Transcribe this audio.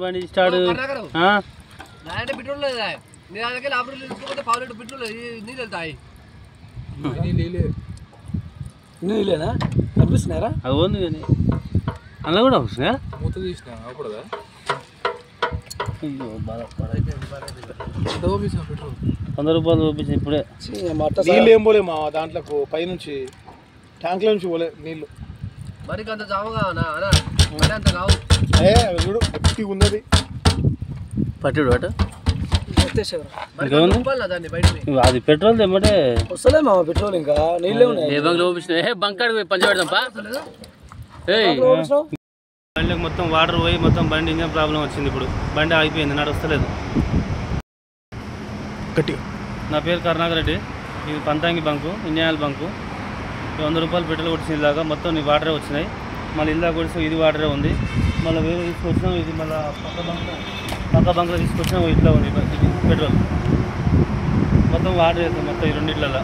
బండి start petrol లేదా పావులేటు petrol నీళ్ళు వెళ్తాయి నీళ్ళేనా కనిపిస్తున్నారా అది ఉంది కానీ అలా కూడా వస్తున్నాయా మూత తీసినా అప్పుడుదా అయ్యో పెట్రోల్ 100 రూపాయలు చూపించింది ఇప్పుడే నీళ్ళు ఏం పోలే మా దాంట్లోకి పైనుంచి ట్యాంక్ల నుంచి పోలే నీళ్ళు మరి అంత చావుగా అంత కావు చూడు గట్టి ఉన్నది పట్టుడు అటు అది పెట్రోల్ తెమ్మంటే వస్తలే మా పెట్రోల్ ఇంకా నీళ్ళే ఉన్నాయి ఏ బంక్ చూపించిన బంకాడు పంచ పెడదాంపా బండికి మొత్తం వాటర్ పోయి మొత్తం బండి ఇంజన్ ప్రాబ్లం వచ్చింది. ఇప్పుడు బండి ఆగిపోయింది, నడుస్తలేదు. నా పేరు కరుణాకర్ రెడ్డి. ఇది పంతాంగి బంకు, ఇండియన్ ఆయిల్ బంకు. 100 రూపాయలు పెట్రోల్ కొట్టింది. ఇలాగా మొత్తం నీ వాటరే వచ్చినాయి. మళ్ళీ ఇలా కొడితే ఇది వాటరే ఉంది. మళ్ళీ వేరే తీసుకొచ్చినాం. ఇది మళ్ళీ పక్క బంక్లో తీసుకొచ్చినాం. ఇట్లా ఉంది పెట్రోల్ మొత్తం వాటర్ వేస్తాం మొత్తం ఈ రెండిట్లలో.